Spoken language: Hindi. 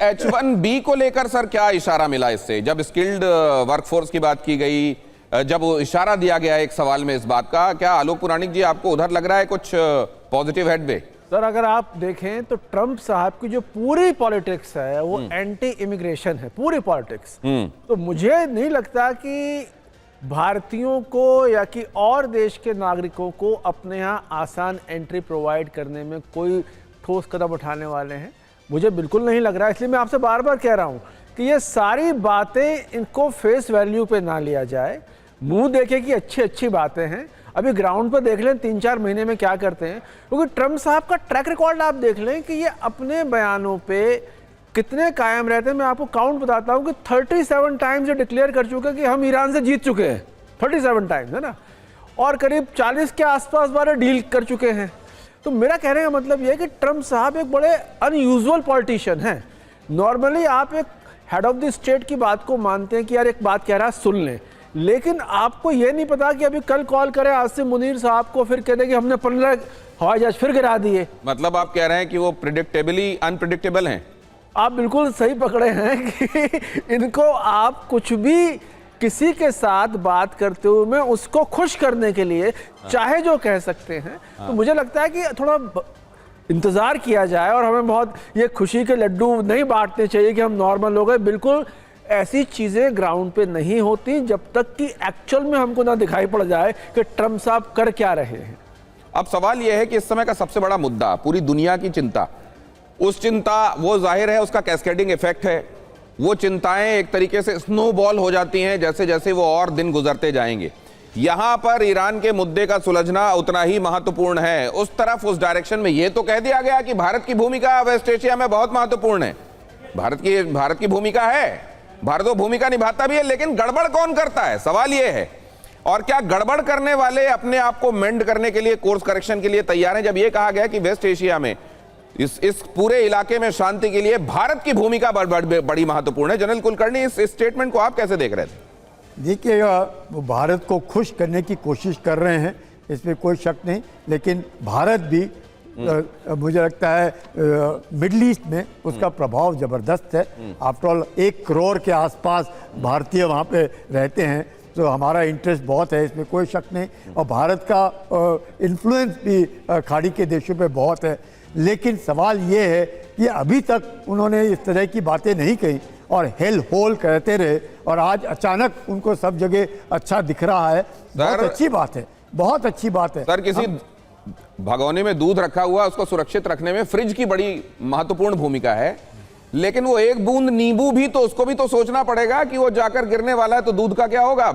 H1B को लेकर सर क्या इशारा मिला इससे? जब स्किल्ड वर्कफोर्स की बात की गई, जब इशारा दिया गया एक सवाल में इस बात का, क्या आलोक पुराणिक जी आपको उधर लग रहा है कुछ पॉजिटिव हेडवे? सर अगर आप देखें तो ट्रंप साहब की जो पूरी पॉलिटिक्स है वो एंटी इमिग्रेशन है, पूरी पॉलिटिक्स। तो मुझे नहीं लगता कि भारतीयों को या कि और देश के नागरिकों को अपने यहाँ आसान एंट्री प्रोवाइड करने में कोई ठोस कदम उठाने वाले हैं, मुझे बिल्कुल नहीं लग रहा है। इसलिए मैं आपसे बार बार कह रहा हूँ कि ये सारी बातें इनको फेस वैल्यू पे ना लिया जाए। मुंह देखे कि अच्छी अच्छी बातें हैं, अभी ग्राउंड पर देख लें 3-4 महीने में क्या करते हैं, क्योंकि ट्रंप साहब का ट्रैक रिकॉर्ड आप देख लें कि ये अपने बयानों पे कितने कायम रहते हैं। मैं आपको काउंट बताता हूँ कि 37 टाइम्स ये डिक्लेयर कर चुके हैं कि हम ईरान से जीत चुके हैं, 37 टाइम्स, है ना, और करीब 40 के आसपास बारे डील कर चुके हैं। तो मेरा कहने का मतलब यह है कि ट्रंप साहब एक बड़े अनयूजुअल पॉलिटिशियन हैं। नॉर्मली आप एक हेड ऑफ द स्टेट की बात को मानते हैं कि यार एक बात कह रहा है सुन लें, लेकिन आपको यह नहीं पता कि अभी कल कॉल करें आसिम मुनीर साहब को, फिर कह दें कि हमने 15 हवाई जहाज फिर गिरा दिए। मतलब आप कह रहे हैं कि वो प्रिडिक्टेबली अनप्रिडिक्टेबल हैं? आप बिल्कुल सही पकड़े हैं कि इनको आप कुछ भी किसी के साथ बात करते हुए में उसको खुश करने के लिए चाहे जो कह सकते हैं। तो मुझे लगता है कि थोड़ा इंतजार किया जाए और हमें बहुत ये खुशी के लड्डू नहीं बांटने चाहिए कि हम नॉर्मल लोग हैं। बिल्कुल ऐसी चीजें ग्राउंड पे नहीं होती जब तक कि एक्चुअल में हमको ना दिखाई पड़ जाए कि ट्रंप साहब कर क्या रहे हैं। अब सवाल यह है कि इस समय का सबसे बड़ा मुद्दा, पूरी दुनिया की चिंता, उस चिंता वो जाहिर है उसका कैस्केडिंग इफेक्ट है। वो चिंताएं एक तरीके से स्नोबॉल हो जाती हैं जैसे जैसे वो और दिन गुजरते जाएंगे। यहां पर ईरान के मुद्दे का सुलझना उतना ही महत्वपूर्ण है। उस तरफ, उस डायरेक्शन में ये तो कह दिया गया कि भारत की भूमिका वेस्ट एशिया में बहुत महत्वपूर्ण है। भारत की भूमिका है, भारत वो भूमिका निभाता भी है, लेकिन गड़बड़ कौन करता है, सवाल ये है। और क्या गड़बड़ करने वाले अपने आप को मेंड करने के लिए, कोर्स करेक्शन के लिए तैयार हैं? जब ये कहा गया कि वेस्ट एशिया में, इस पूरे इलाके में शांति के लिए भारत की भूमिका बड़ी महत्वपूर्ण है। जनरल कुलकर्णी, इस स्टेटमेंट को आप कैसे देख रहे थे? देखिए, वो भारत को खुश करने की कोशिश कर रहे हैं, इसमें कोई शक नहीं, लेकिन भारत भी मुझे लगता है मिडिल ईस्ट में उसका प्रभाव ज़बरदस्त है। आफ्टर ऑल 1 करोड़ के आसपास भारतीय वहाँ पे रहते हैं, तो हमारा इंटरेस्ट बहुत है, इसमें कोई शक नहीं। और भारत का इन्फ्लुएंस भी खाड़ी के देशों पे बहुत है। लेकिन सवाल ये है कि अभी तक उन्होंने इस तरह की बातें नहीं कही और हेल होल कहते रहे, और आज अचानक उनको सब जगह अच्छा दिख रहा है। बहुत अच्छी बात है, बहुत अच्छी बात है। सर, किसी भगोने में दूध रखा हुआ, उसको सुरक्षित रखने में फ्रिज की बड़ी महत्वपूर्ण भूमिका है, लेकिन वो एक बूंद नींबू भी, तो उसको भी तो सोचना पड़ेगा कि वो जाकर गिरने वाला है तो दूध का क्या होगा।